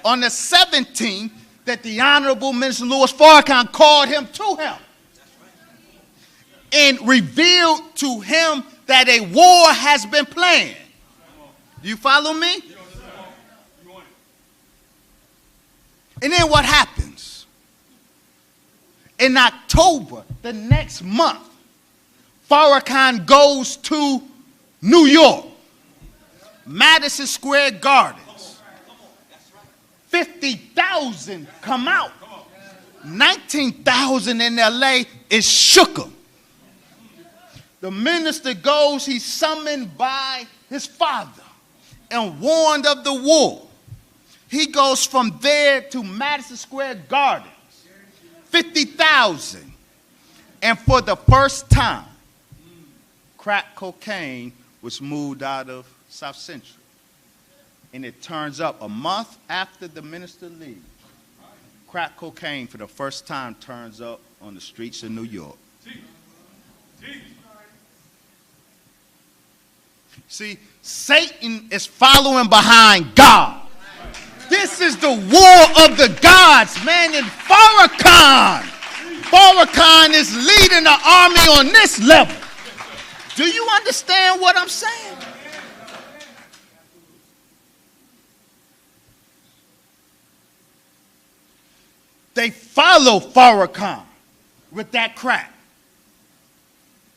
on the 17th that the Honorable Minister Louis Farrakhan called him to him and revealed to him that a war has been planned. Do you follow me? And then what happens? In October, the next month, Farrakhan goes to New York, Madison Square Gardens. 50,000 come out. 19,000 in LA is shook 'em. The minister goes, he's summoned by his father and warned of the war. He goes from there to Madison Square Gardens, 50,000. And for the first time, crack cocaine was moved out of South Central. And it turns up a month after the minister leaves. Crack cocaine for the first time turns up on the streets of New York. See, Satan is following behind God. This is the war of the gods, man. And Farrakhan is leading the army on this level. Do you understand what I'm saying? They follow Farrakhan with that crack.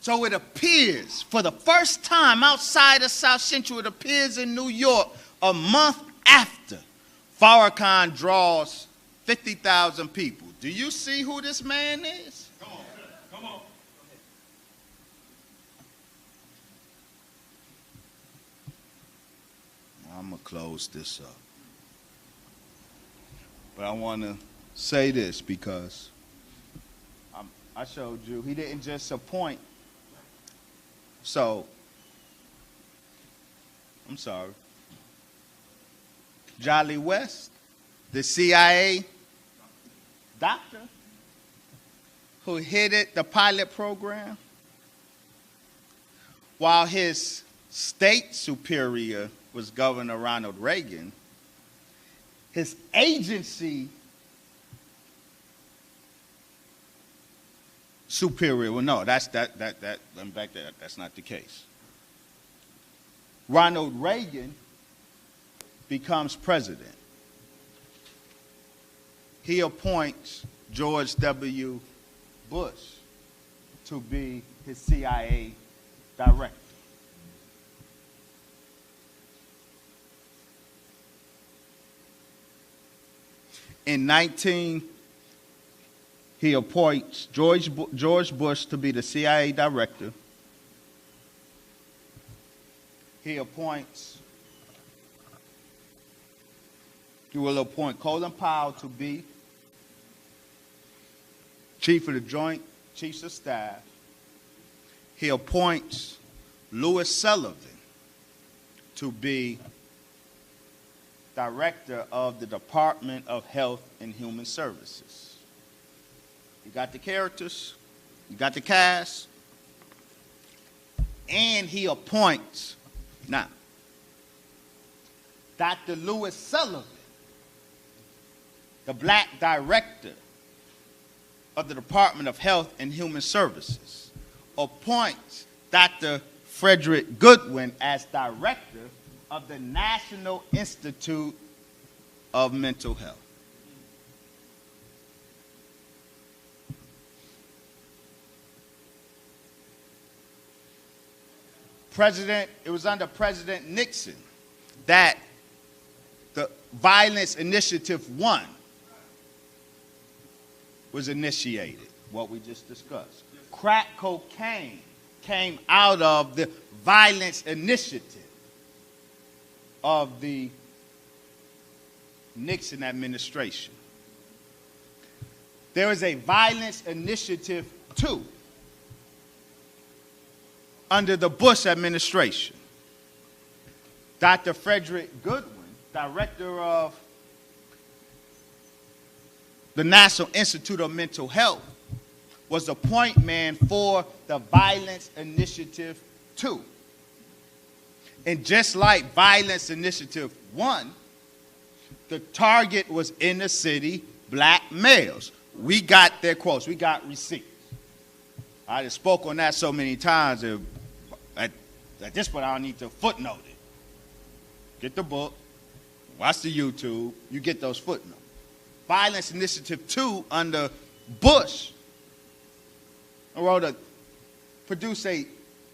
So it appears, for the first time outside of South Central, it appears in New York a month after Farrakhan draws 50,000 people. Do you see who this man is? Come on, come on. I'm going to close this up. But I want to say this because I showed you, he didn't just appoint. So, I'm sorry. Jolly West, the CIA doctor who headed the pilot program, while his state superior was Governor Ronald Reagan, his agency superior, well, no, let me back that up. That's not the case. Ronald Reagan becomes president. He appoints George W. Bush to be his CIA director. He appoints George Bush to be the CIA director. He will appoint Colin Powell to be chief of the Joint Chiefs of Staff. He appoints Louis Sullivan to be director of the Department of Health and Human Services. You got the characters, you got the cast, and he appoints, now, Dr. Louis Sullivan, the black director of the Department of Health and Human Services, appoints Dr. Frederick Goodwin as director of the National Institute of Mental Health. It was under President Nixon that the Violence Initiative 1 was initiated, what we just discussed. Crack cocaine came out of the Violence Initiative of the Nixon administration. There is a Violence Initiative 2 under the Bush administration. Dr. Frederick Goodwin, director of the National Institute of Mental Health, was the point man for the Violence Initiative 2. And just like Violence Initiative 1, The target was inner city black males. We got their quotes. We got receipts. I just spoke on that so many times that at this point I don't need to footnote it. Get the book, watch the YouTube, you get those footnotes. Violence Initiative 2 under Bush produced a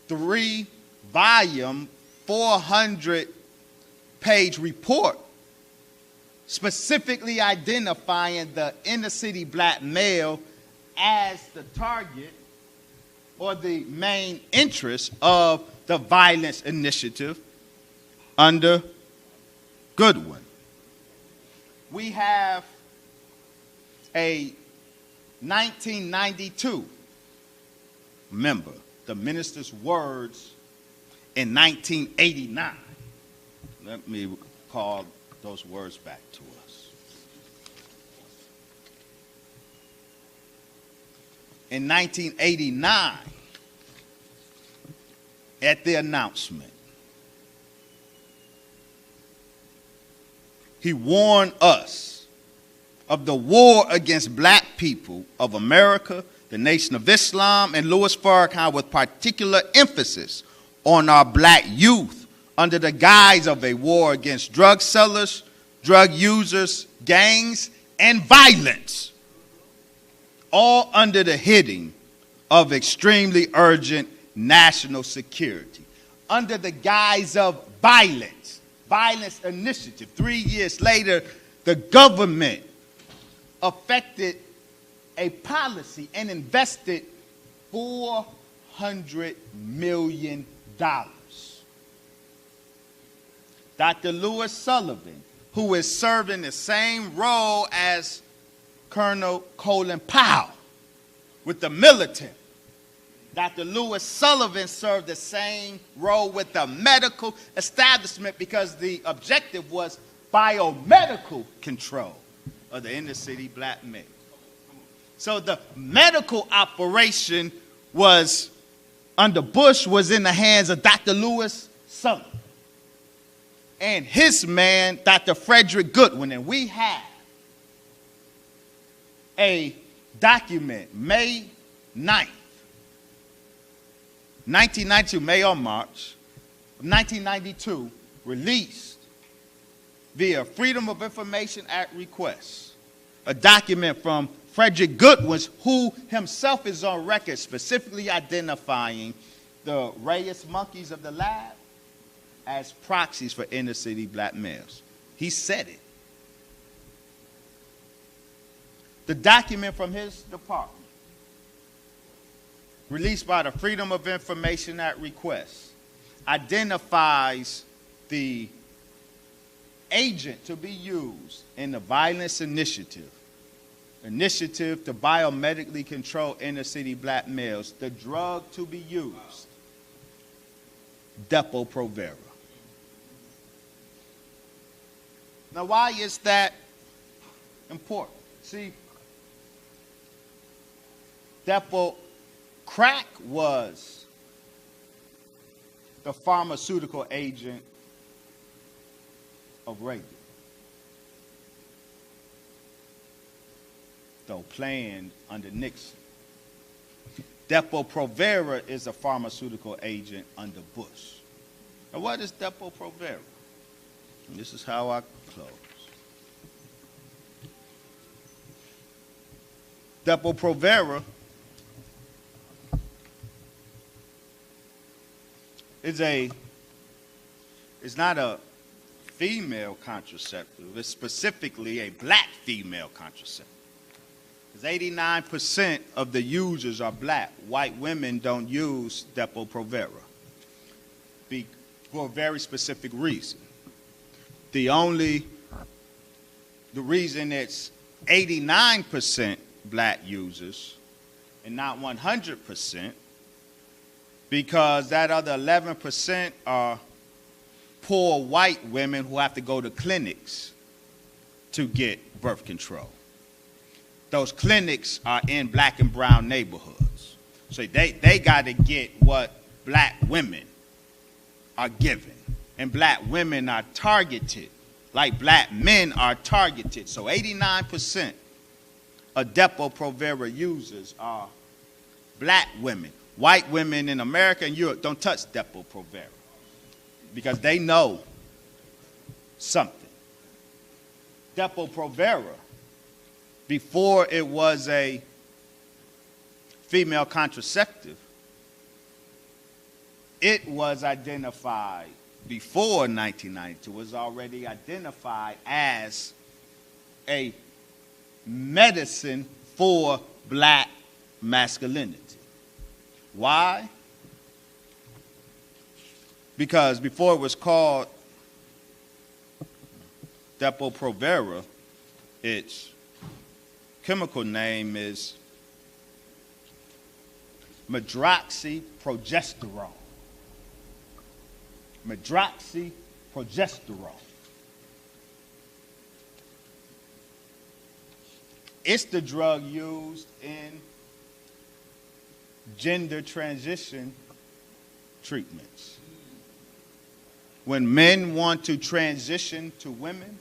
3-volume, 400-page report specifically identifying the inner city black male as the target or the main interest of the violence initiative under Goodwin. We have a 1992, remember, the minister's words in 1989. Let me call those words back to us. In 1989, at the announcement, he warned us of the war against black people of America, the Nation of Islam, and Louis Farrakhan with particular emphasis on our black youth under the guise of a war against drug sellers, drug users, gangs, and violence, all under the heading of extremely urgent national security. Under the guise of violence initiative. 3 years later, the government affected a policy and invested $400 million. Dr. Lewis Sullivan, who is serving the same role as Colonel Colin Powell with the military. Dr. Lewis Sullivan served the same role with the medical establishment because the objective was biomedical control of the inner city black men. So the medical operation was, under Bush, was in the hands of Dr. Lewis Sullivan and his man, Dr. Frederick Goodwin. And we have a document, May 9th, 1992, May or March of 1992, released via Freedom of Information Act request, a document from Frederick Goodwin, who himself is on record specifically identifying the Reyes monkeys of the lab as proxies for inner city black males. He said it. The document from his department, released by the Freedom of Information Act request, identifies the agent to be used in the violence initiative to biomedically control inner city black males, the drug to be used, Depo-Provera. Now, why is that important? See, crack was the pharmaceutical agent of Reagan, though planned under Nixon. Depo-Provera is a pharmaceutical agent under Bush. Now, what is Depo-Provera? And this is how I close. Depo-Provera is not a female contraceptive. It's specifically a black female contraceptive. Because 89% of the users are black. White women don't use Depo-Provera for a very specific reason. The reason it's 89% black users and not 100%, because that other 11% are poor white women who have to go to clinics to get birth control. Those clinics are in black and brown neighborhoods. So they got to get what black women are given. And black women are targeted like black men are targeted. So 89% of Depo-Provera users are black women. White women in America and Europe don't touch Depo-Provera because they know something. Depo-Provera, before it was a female contraceptive, it was identified before 1992, was already identified as a medicine for black masculinity. Why? Because before it was called Depo-Provera, its chemical name is medroxyprogesterone. Medroxyprogesterone. It's the drug used in gender transition treatments. When men want to transition to women,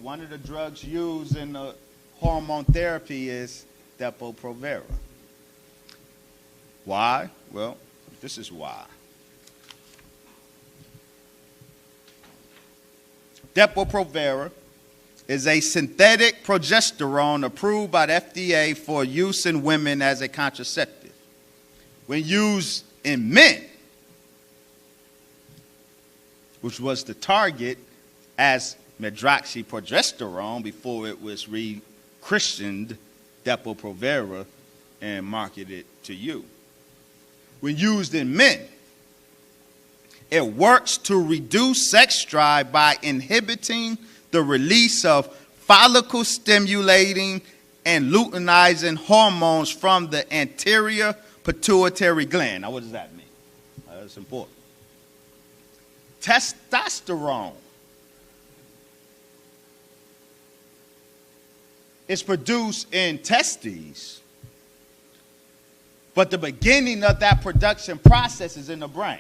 one of the drugs used in the hormone therapy is Depo-Provera. Why? Well, this is why. Depo-Provera is a synthetic progesterone approved by the FDA for use in women as a contraceptive. When used in men, which was the target as medroxyprogesterone before it was rechristened Depo-Provera and marketed to you. When used in men, it works to reduce sex drive by inhibiting the release of follicle-stimulating and luteinizing hormones from the anterior pituitary gland. Now, what does that mean? That's important. Testosterone is produced in testes, but the beginning of that production process is in the brain.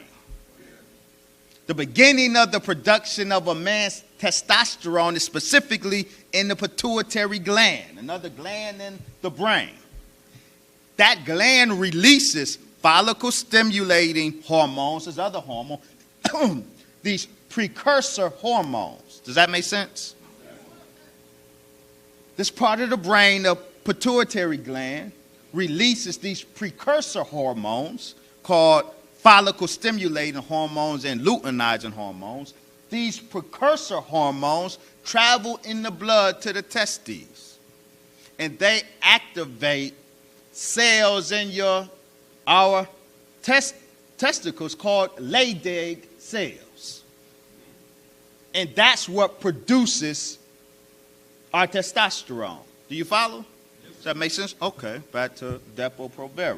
The beginning of the production of a man's testosterone is specifically in the pituitary gland, another gland in the brain. That gland releases follicle-stimulating hormones, there's other hormones, these precursor hormones. Does that make sense? This part of the brain, the pituitary gland, releases these precursor hormones called follicle-stimulating hormones and luteinizing hormones. These precursor hormones travel in the blood to the testes, and they activate cells in our testicles called Leydig cells. And that's what produces our testosterone. Do you follow? Does that make sense? Okay, back to Depo-Provera,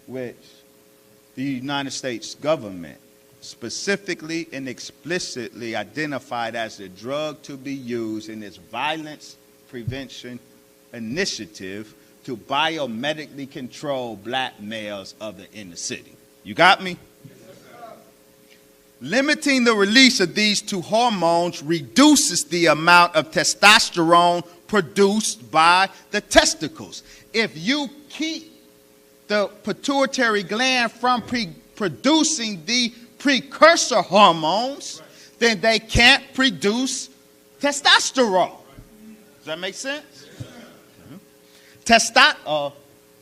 which the United States government specifically and explicitly identified as the drug to be used in its violence prevention initiative to biomedically control black males of the inner city. You got me? Limiting the release of these two hormones reduces the amount of testosterone produced by the testicles. If you keep the pituitary gland from producing the precursor hormones, then they can't produce testosterone. Does that make sense?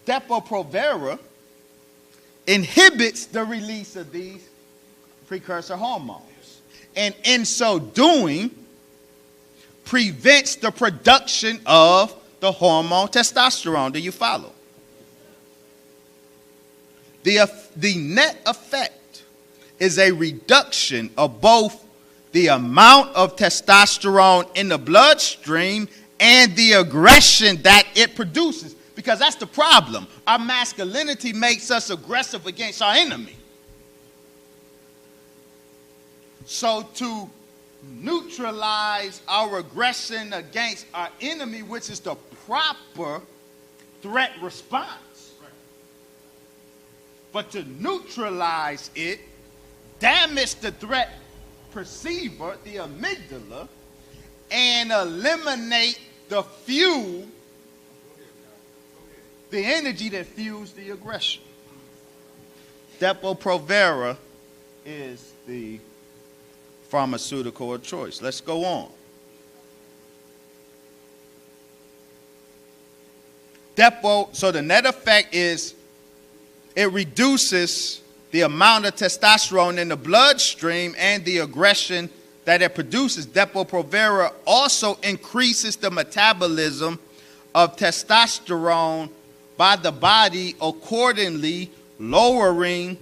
Depo-Provera inhibits the release of these precursor hormones, and in so doing, prevents the production of the hormone testosterone. Do you follow? The net effect is a reduction of both the amount of testosterone in the bloodstream and the aggression that it produces. Because that's the problem. Our masculinity makes us aggressive against our enemy. So to neutralize our aggression against our enemy, which is the proper threat response, but to neutralize it, damage the threat perceiver, the amygdala, and eliminate the fuel, the energy that fuels the aggression. Depo-Provera is the pharmaceutical of choice. Let's go on. So the net effect is it reduces the amount of testosterone in the bloodstream and the aggression that it produces. Depo-Provera also increases the metabolism of testosterone by the body, accordingly lowering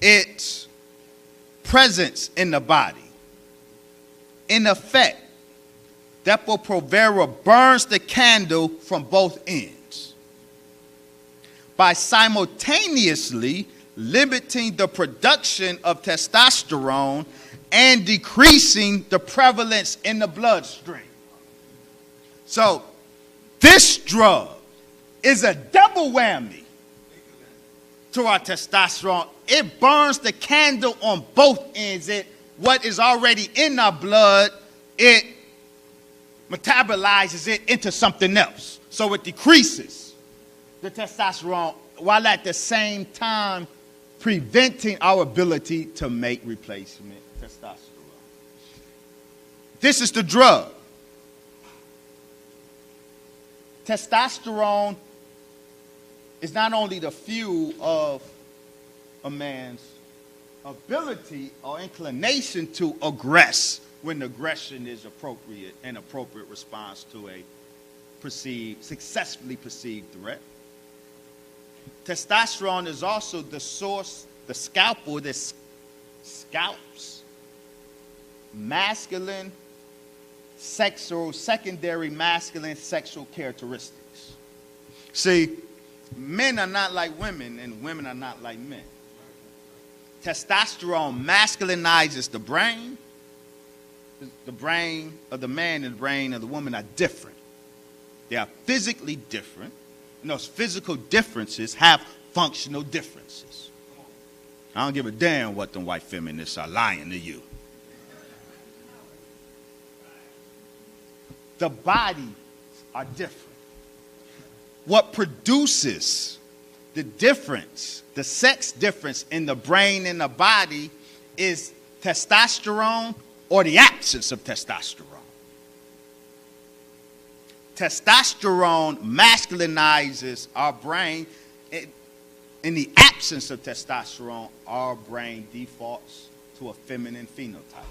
its presence in the body. In effect, Depo-Provera burns the candle from both ends by simultaneously limiting the production of testosterone and decreasing the prevalence in the bloodstream. So this drug is a double whammy to our testosterone. It burns the candle on both ends. What is already in our blood, it metabolizes it into something else. So it decreases the testosterone while at the same time preventing our ability to make replacement testosterone. This is the drug. Testosterone is not only the fuel of a man's ability or inclination to aggress when aggression is appropriate, an appropriate response to a successfully perceived threat. Testosterone is also the source, the scalpel that scalps secondary masculine sexual characteristics. See, men are not like women and women are not like men. Testosterone masculinizes the brain. The brain of the man and the brain of the woman are different. They are physically different. And those physical differences have functional differences. I don't give a damn what them white feminists are lying to you. The bodies are different. What produces the difference, the sex difference in the brain and the body is testosterone or the absence of testosterone. Testosterone masculinizes our brain. In the absence of testosterone, our brain defaults to a feminine phenotype.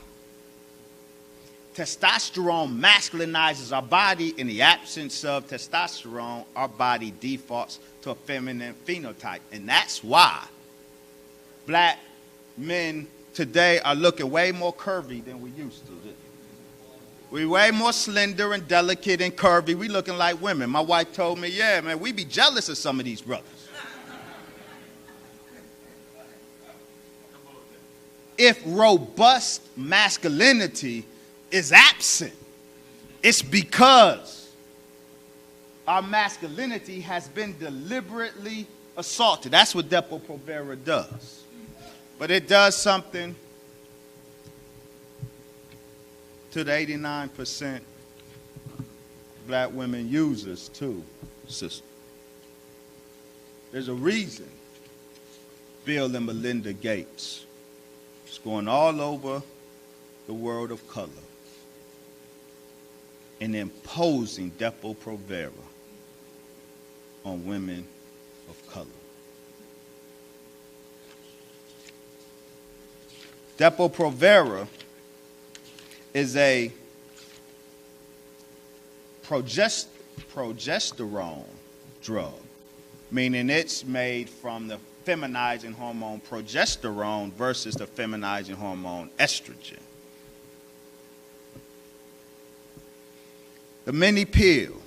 Testosterone masculinizes our body. In the absence of testosterone, our body defaults to a feminine phenotype. And that's why black men today are looking way more curvy than we used to. We way more slender and delicate and curvy. We looking like women. My wife told me, yeah, man, we be jealous of some of these brothers. If robust masculinity is absent, it's because our masculinity has been deliberately assaulted. That's what Depo-Provera does. But it does something to the 89% black women users too, sister. There's a reason Bill and Melinda Gates is going all over the world of color and imposing Depo-Provera on women of color. Depo-Provera is a progesterone drug, meaning it's made from the feminizing hormone progesterone versus the feminizing hormone estrogen. The mini pill,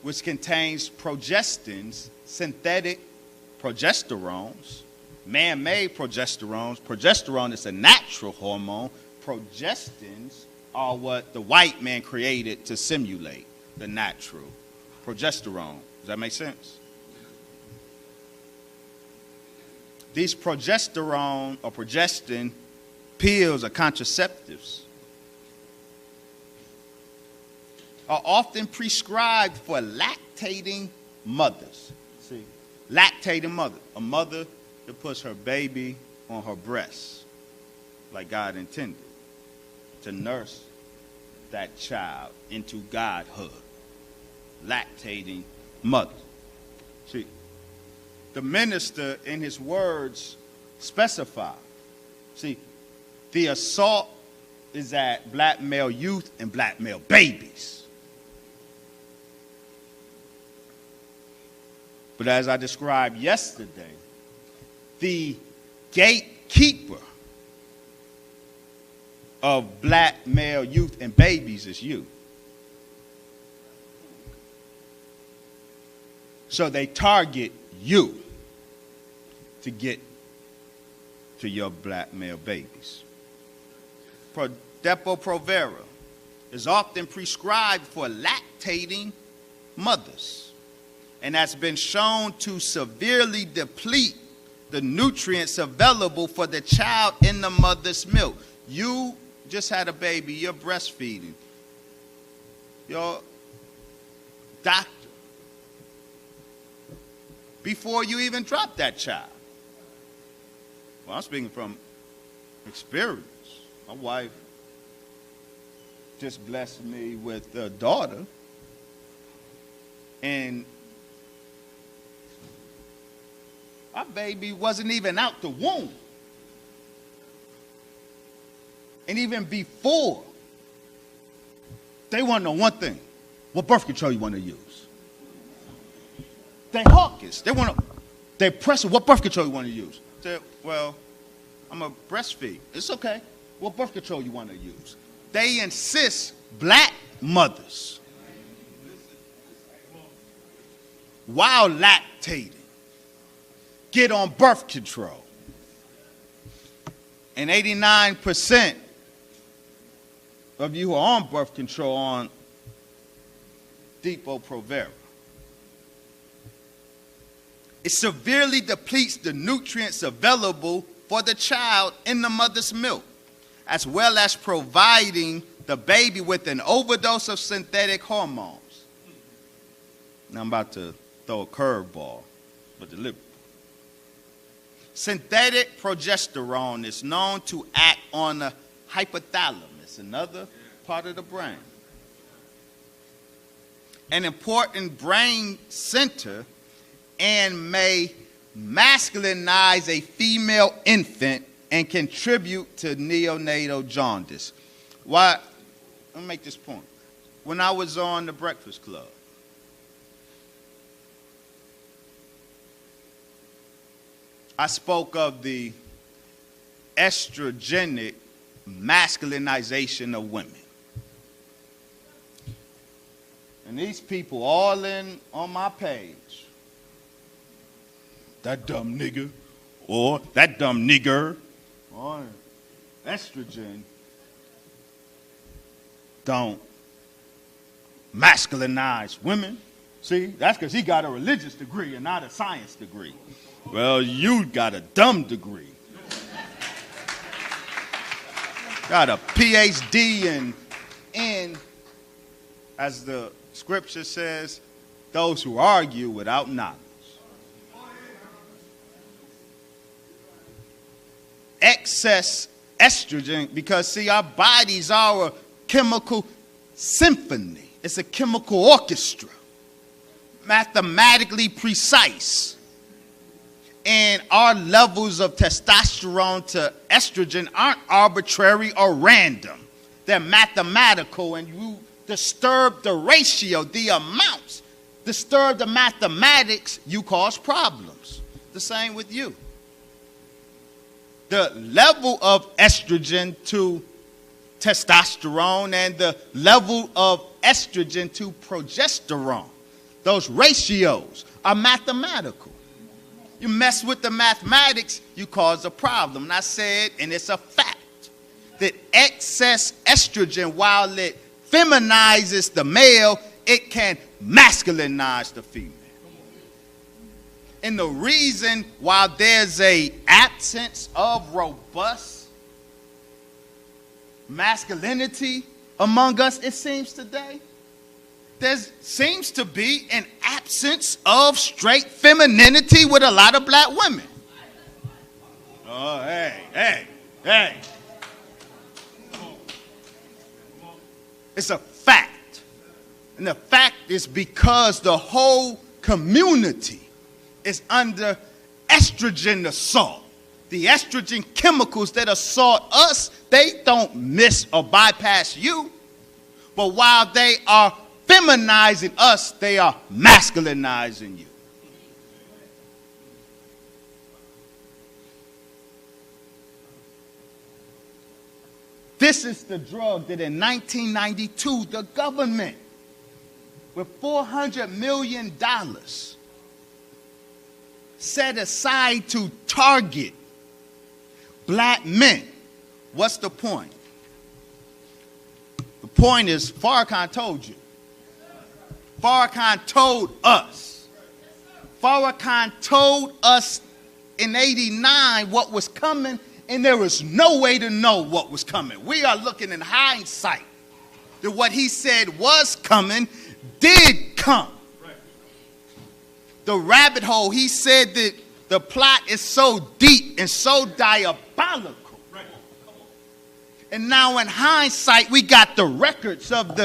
which contains progestins, synthetic progesterones, man-made progesterones. Progesterone is a natural hormone. Progestins are what the white man created to simulate the natural progesterone. Does that make sense? These progesterone or progestin pills or contraceptives are often prescribed for lactating mothers. See, lactating mother, a mother that puts her baby on her breast like God intended to nurse that child into godhood. Lactating mother. See, the minister in his words specify. See, the assault is at black male youth and black male babies. But as I described yesterday, the gatekeeper of black male youth and babies is you. So they target you to get to your black male babies. Depo-Provera is often prescribed for lactating mothers and has been shown to severely deplete the nutrients available for the child in the mother's milk. You just had a baby, you're breastfeeding. Your doctor, before you even drop that child. Well, I'm speaking from experience. My wife just blessed me with a daughter, and our baby wasn't even out the womb. And even before, they want to know one thing: what birth control you want to use. They hawkish. They press what birth control you want to use. Say, well, I'm a breastfeed. It's okay. What birth control you want to use? They insist black mothers, while lactating, get on birth control. And 89% of you who are on birth control on Depo-Provera. It severely depletes the nutrients available for the child in the mother's milk, as well as providing the baby with an overdose of synthetic hormones. Now I'm about to throw a curveball, but deliberately. Synthetic progesterone is known to act on the hypothalamus, another part of the brain, an important brain center, and may masculinize a female infant and contribute to neonatal jaundice. Why? Let me make this point. When I was on the Breakfast Club, I spoke of the estrogenic masculinization of women. And these people all in on my page. That dumb nigger, or that dumb nigger, or estrogen don't masculinize women. See, that's because he got a religious degree and not a science degree. Well, you got a dumb degree. Got a PhD in, as the scripture says, those who argue without knowledge. Excess estrogen, because see, our bodies are a chemical symphony. It's a chemical orchestra, mathematically precise. And our levels of testosterone to estrogen aren't arbitrary or random. They're mathematical, and you disturb the ratio, the amounts, disturb the mathematics, you cause problems. The same with you. The level of estrogen to testosterone and the level of estrogen to progesterone, those ratios are mathematical. You mess with the mathematics, you cause a problem. And I said, and it's a fact, that excess estrogen, while it feminizes the male, it can masculinize the female. And the reason why there's a absence of robust masculinity among us, it seems today. There seems to be an absence of straight femininity with a lot of black women. Oh, hey. It's a fact. And the fact is because the whole community is under estrogen assault. The estrogen chemicals that assault us, they don't miss or bypass you. But while they are feminizing us, they are masculinizing you. This is the drug that in 1992, the government, with $400 million, set aside to target black men. What's the point? The point is, Farrakhan told you. Farrakhan told us. Farrakhan told us in '89 what was coming, and there was no way to know what was coming. We are looking in hindsight that what he said was coming did come. The rabbit hole, he said that the plot is so deep and so diabolical. And now in hindsight, we got the records of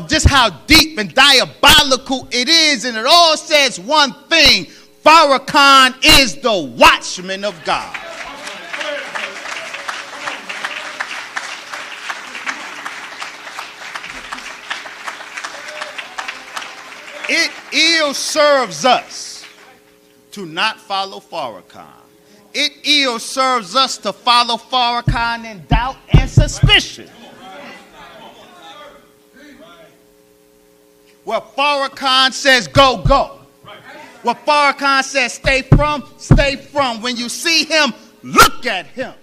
just how deep and diabolical it is. And it all says one thing: Farrakhan is the Watchman of God. It ill serves us to not follow Farrakhan. It ill serves us to follow Farrakhan in doubt and suspicion. Where Farrakhan says go, go. Where Farrakhan says stay from, stay from. When you see him, look at him.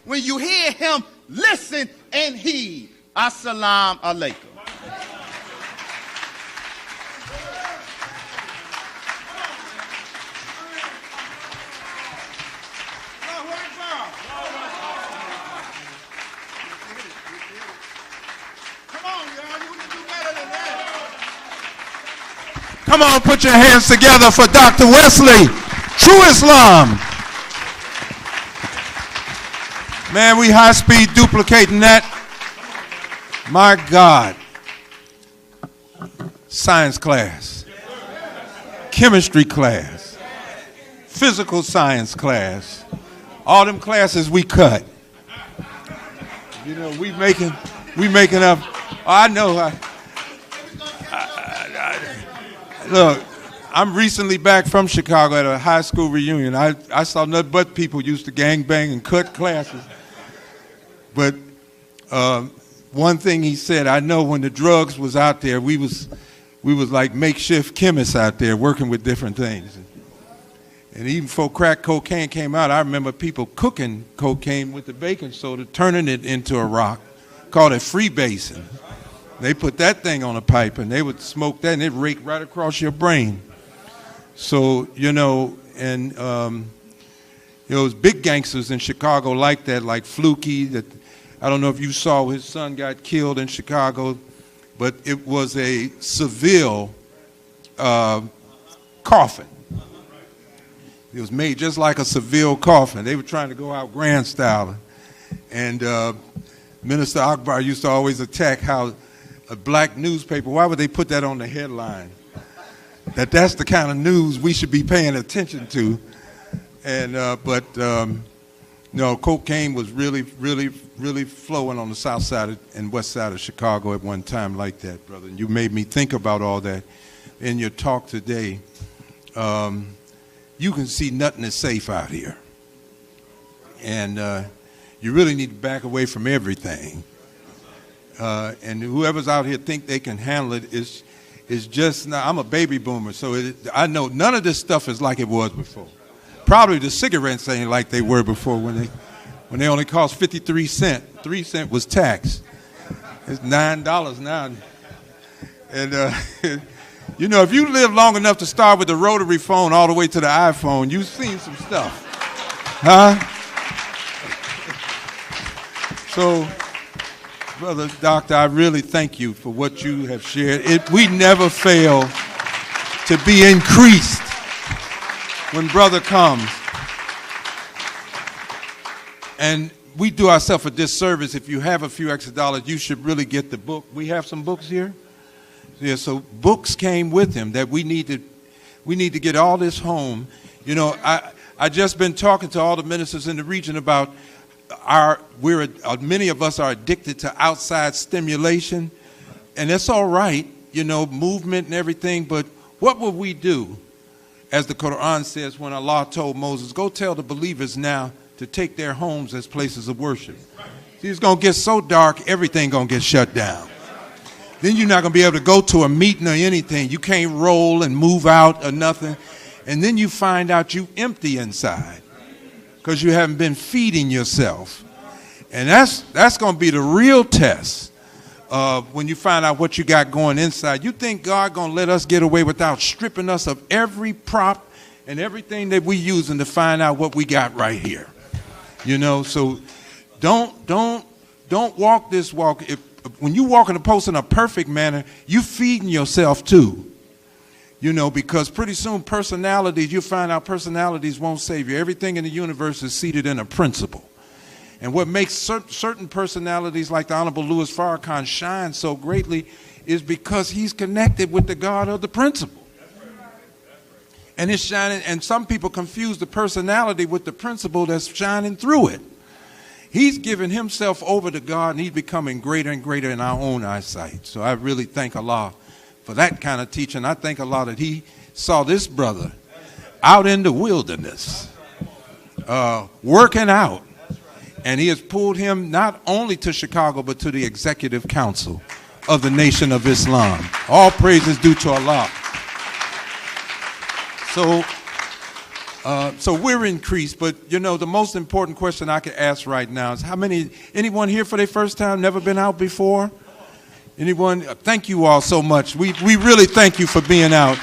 When you hear him, listen and heed. As-Salaam, Alaikum. Come on, put your hands together for Dr. Wesley, True Islam. Man, we high speed duplicating that. My God. Science class, chemistry class, physical science class, all them classes we cut. You know, we making up. I know. Look, I'm recently back from Chicago at a high school reunion. I saw nothing but people used to gangbang and cut classes. But one thing he said, I know when the drugs was out there, we was like makeshift chemists out there working with different things. And even before crack cocaine came out, I remember people cooking cocaine with the baking soda, turning it into a rock, called it freebasing. They put that thing on a pipe and they would smoke that and it'd rake right across your brain. So, you know, and there was big gangsters in Chicago like that, like Fluky. That I don't know if you saw his son got killed in Chicago, but it was a Seville coffin. It was made just like a Seville coffin. They were trying to go out grand style. And Minister Akbar used to always attack how a black newspaper, why would they put that on the headline? That's the kind of news we should be paying attention to. And no, cocaine was really flowing on the south side and west side of Chicago at one time like that, brother. And you made me think about all that in your talk today. You can see nothing is safe out here. And you really need to back away from everything. And whoever's out here think they can handle it is just, now I'm a baby boomer, so I know none of this stuff is like it was before. Probably the cigarettes ain't like they were before when they only cost 53 cents. 3 cents was tax. It's $9 now. And you know, if you live long enough to start with the rotary phone all the way to the iPhone, you've seen some stuff. Huh? So Brother Doctor, I really thank you for what you have shared. We never fail to be increased when brother comes. And we do ourselves a disservice. If you have a few extra dollars, you should really get the book. We have some books here. Yeah, so books came with him that we need to get all this home. You know, I just been talking to all the ministers in the region about many of us are addicted to outside stimulation, and that's all right, you know, movement and everything, but what would we do, as the Quran says, when Allah told Moses, go tell the believers now to take their homes as places of worship. See, it's going to get so dark, everything going to get shut down. Then you're not going to be able to go to a meeting or anything. You can't roll and move out or nothing. And then you find out you empty inside because you haven't been feeding yourself. And that's going to be the real test when you find out what you got going inside. You think God going to let us get away without stripping us of every prop and everything that we using to find out what we got right here? You know, so don't walk this walk. When you walk in the post in a perfect manner, you feeding yourself too. You know, because pretty soon personalities, you'll find out personalities won't save you. Everything in the universe is seated in a principle. And what makes certain personalities like the Honorable Louis Farrakhan shine so greatly is because he's connected with the God of the principle. And it's shining, and some people confuse the personality with the principle that's shining through it. He's given himself over to God, and he's becoming greater and greater in our own eyesight. So I really thank Allah for that kind of teaching. I thank Allah that he saw this brother out in the wilderness, working out. And he has pulled him not only to Chicago, but to the Executive Council of the Nation of Islam. All praise is due to Allah. So we're increased, but you know, the most important question I could ask right now is anyone here for their first time, never been out before? Anyone? Thank you all so much. We really thank you for being out.